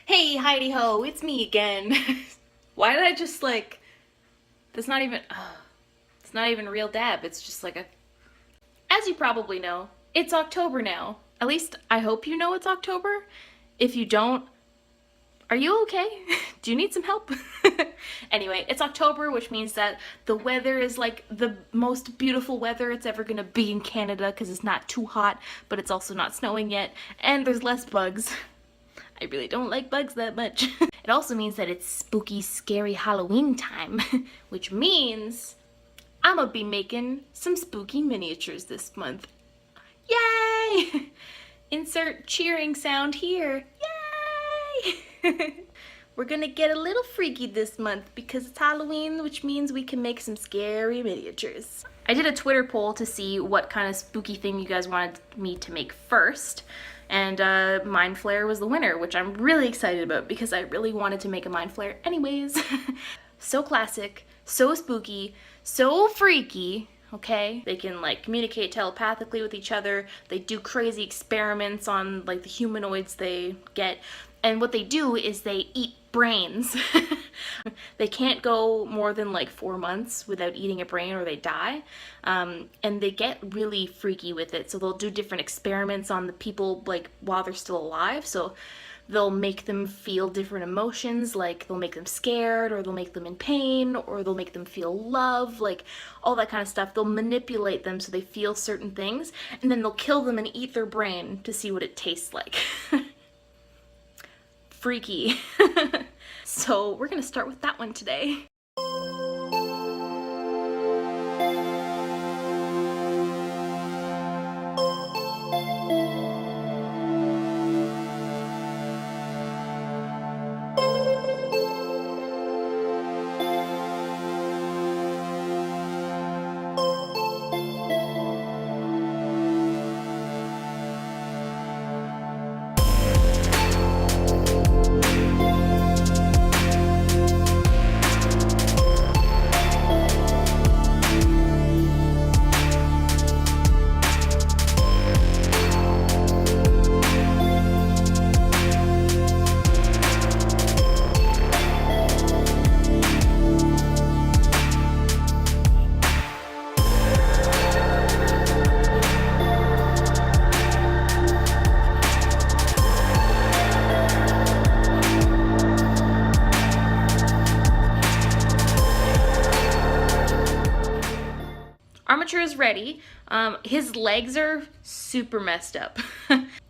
Hey, Heidi Ho, it's me again. Why did I just that's not even, it's not even a real dab. It's just like a, as you probably know, it's October now. At least I hope you know it's October. If you don't, are you okay? Do you need some help? Anyway, it's October, which means that the weather is like the most beautiful weather it's ever gonna be in Canada because it's not too hot, but it's also not snowing yet, and there's less bugs. I really don't like bugs that much. It also means that it's spooky, scary Halloween time, which means I'm gonna be making some spooky miniatures this month. Yay! Insert cheering sound here. Yay! We're gonna get a little freaky this month because it's Halloween, which means we can make some scary miniatures. I did a Twitter poll to see what kind of spooky thing you guys wanted me to make first, and MindFlayer was the winner, which I'm really excited about because I really wanted to make a MindFlayer anyways. So classic, so spooky, so freaky, okay? They can like communicate telepathically with each other. They do crazy experiments on like the humanoids they get. And what they do is they eat brains. They can't go more than like 4 months without eating a brain or they die. And they get really freaky with it. So they'll do different experiments on the people like while they're still alive. So they'll make them feel different emotions, like they'll make them scared, or they'll make them in pain, or they'll make them feel love, like all that kind of stuff. They'll manipulate them so they feel certain things, and then they'll kill them and eat their brain to see what it tastes like. Freaky. So we're gonna start with that one today. Armature is ready. His legs are super messed up.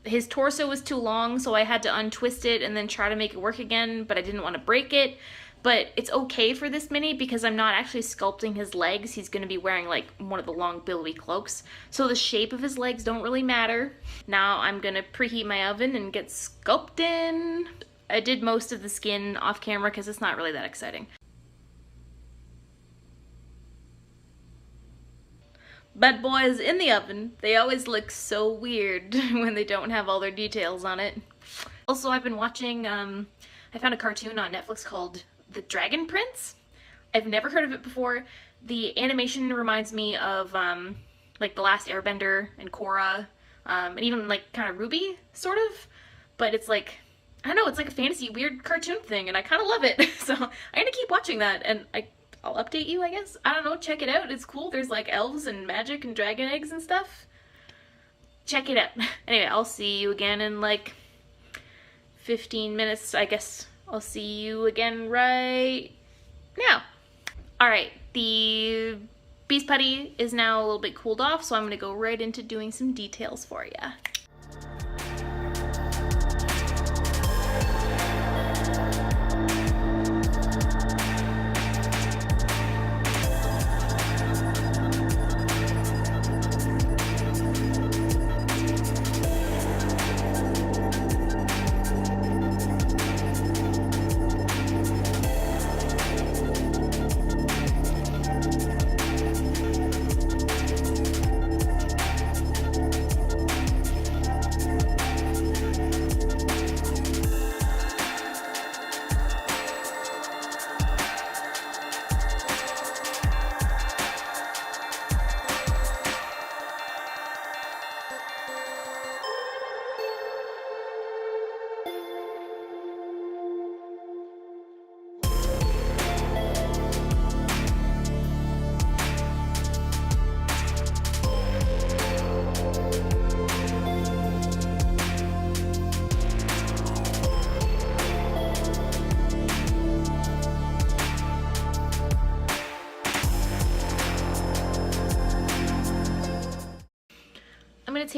His torso was too long, so I had to untwist it and then try to make it work again, but I didn't want to break it. But it's okay for this mini because I'm not actually sculpting his legs. He's going to be wearing like one of the long billowy cloaks. So the shape of his legs don't really matter. Now I'm going to preheat my oven and get sculpting. I did most of the skin off camera because it's not really that exciting. Bad boys in the oven. They always look so weird when they don't have all their details on it. Also, I've been watching, I found a cartoon on Netflix called The Dragon Prince. I've never heard of it before. The animation reminds me of like The Last Airbender and Korra, and even like kind of Ruby, sort of. But it's like, I don't know, it's like a fantasy weird cartoon thing and I kind of love it. So I'm gonna keep watching that and I'll update you, I guess. I don't know, check it out. It's cool. There's like elves and magic and dragon eggs and stuff. Check it out. Anyway, I'll see you again in like 15 minutes. I guess I'll see you again right now. Alright, the beast putty is now a little bit cooled off, so I'm going to go right into doing some details for you.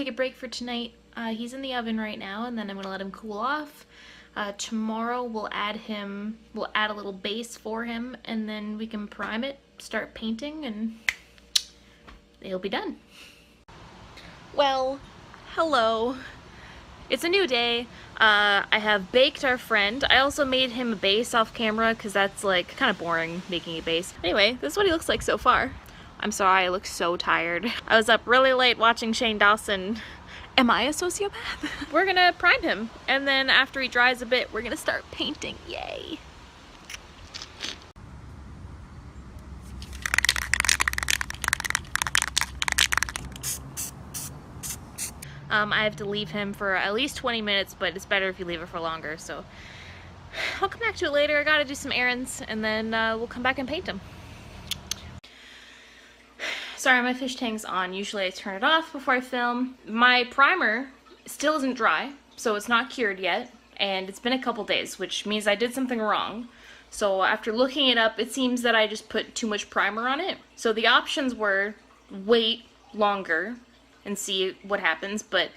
take a break for tonight. He's in the oven right now, and then I'm gonna let him cool off. Tomorrow we'll add a little base for him, and then we can prime it, start painting, and he'll be done. Well, hello. It's a new day. I have baked our friend. I also made him a base off camera because that's like kind of boring making a base. Anyway, this is what he looks like so far. I'm sorry, I look so tired. I was up really late watching Shane Dawson. Am I a sociopath? We're gonna prime him, and then after he dries a bit, we're gonna start painting. Yay! I have to leave him for at least 20 minutes, but it's better if you leave it for longer, so I'll come back to it later. I gotta do some errands, and then we'll come back and paint him. Sorry, my fish tank's on. Usually I turn it off before I film. My primer still isn't dry, so it's not cured yet, and it's been a couple days, which means I did something wrong. So after looking it up, it seems that I just put too much primer on it. So the options were wait longer and see what happens, but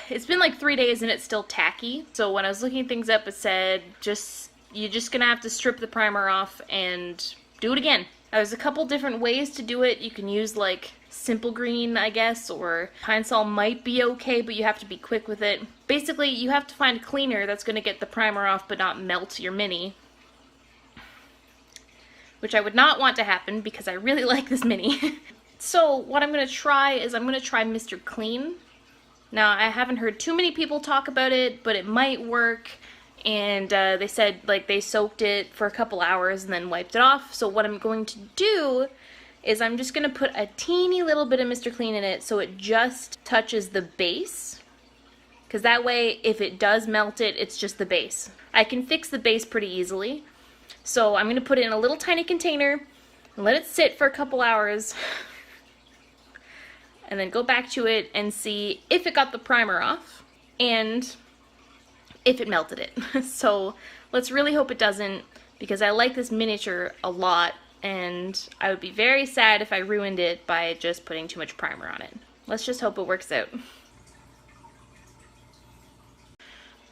it's been like 3 days and it's still tacky. So when I was looking things up, it said you're just gonna have to strip the primer off and do it again. There's a couple different ways to do it. You can use like simple green, I guess, or Pine Sol might be okay, but you have to be quick with it. Basically, you have to find a cleaner that's gonna get the primer off but not melt your Mini, which I would not want to happen because I really like this Mini. So what I'm going to try is I'm going to try Mr. Clean. Now, I haven't heard too many people talk about it, but it might work. And they said like they soaked it for a couple hours and then wiped it off. So what I'm going to do is I'm just going to put a teeny little bit of Mr. Clean in it so it just touches the base. Because that way, if it does melt it, it's just the base. I can fix the base pretty easily. So I'm going to put it in a little tiny container and let it sit for a couple hours. And then go back to it and see if it got the primer off and if it melted it. So let's really hope it doesn't, because I like this miniature a lot and I would be very sad if I ruined it by just putting too much primer on it. Let's just hope it works out.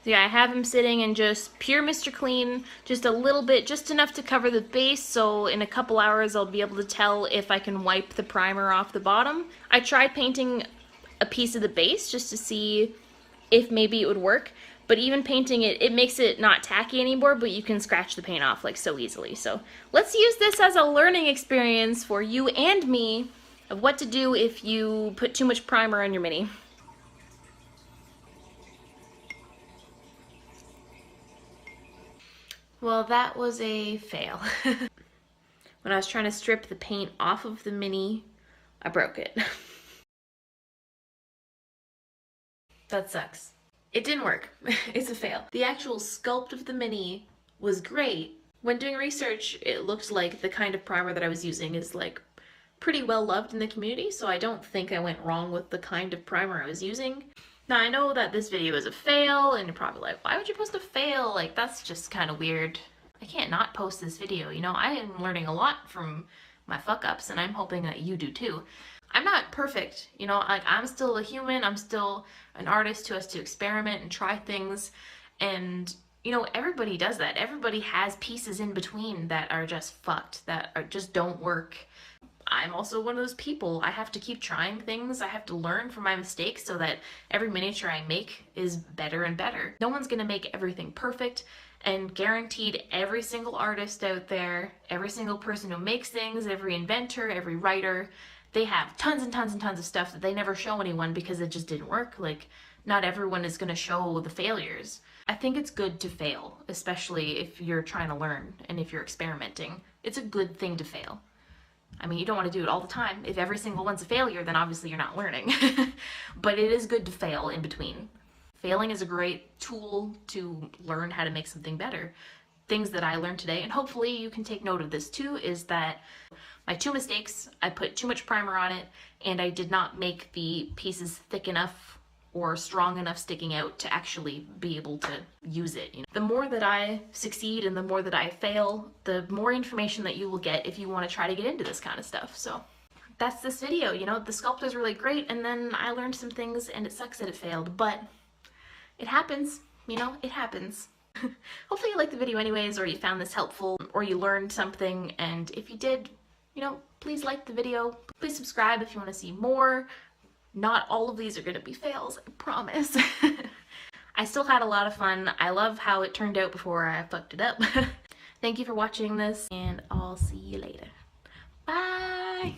So yeah, I have him sitting in just pure Mr. Clean, just a little bit, just enough to cover the base, so in a couple hours I'll be able to tell if I can wipe the primer off the bottom. I tried painting a piece of the base just to see if maybe it would work, but even painting it, it makes it not tacky anymore, but you can scratch the paint off like so easily. So let's use this as a learning experience for you and me of what to do if you put too much primer on your Mini. Well, that was a fail. When I was trying to strip the paint off of the Mini, I broke it. That sucks. It didn't work. It's a fail. The actual sculpt of the Mini was great. When doing research, it looked like the kind of primer that I was using is like pretty well loved in the community, so I don't think I went wrong with the kind of primer I was using. Now, I know that this video is a fail, and you're probably like, why would you post a fail? Like, that's just kind of weird. I can't not post this video, you know? I am learning a lot from my fuck-ups, and I'm hoping that you do too. I'm not perfect, you know? Like, I'm still a human, I'm still an artist who has to experiment and try things, and, you know, everybody does that. Everybody has pieces in between that are just fucked, that just don't work. I'm also one of those people. I have to keep trying things. I have to learn from my mistakes so that every miniature I make is better and better. No one's gonna make everything perfect, and guaranteed every single artist out there, every single person who makes things, every inventor, every writer, they have tons and tons and tons of stuff that they never show anyone because it just didn't work. Like, not everyone is gonna show the failures. I think it's good to fail, especially if you're trying to learn and if you're experimenting. It's a good thing to fail. I mean, you don't want to do it all the time. If every single one's a failure, then obviously you're not learning. But it is good to fail in between. Failing is a great tool to learn how to make something better. Things that I learned today, and hopefully you can take note of this too, is that my two mistakes, I put too much primer on it, and I did not make the pieces thick enough or strong enough sticking out to actually be able to use it. You know? The more that I succeed and the more that I fail, the more information that you will get if you want to try to get into this kind of stuff. So that's this video, you know, the sculpt is really great and then I learned some things and it sucks that it failed, but it happens, you know, it happens. Hopefully you liked the video anyways, or you found this helpful, or you learned something, and if you did, you know, please like the video, please subscribe if you want to see more. Not all of these are going to be fails, I promise. I still had a lot of fun. I love how it turned out before I fucked it up. Thank you for watching this, and I'll see you later. Bye!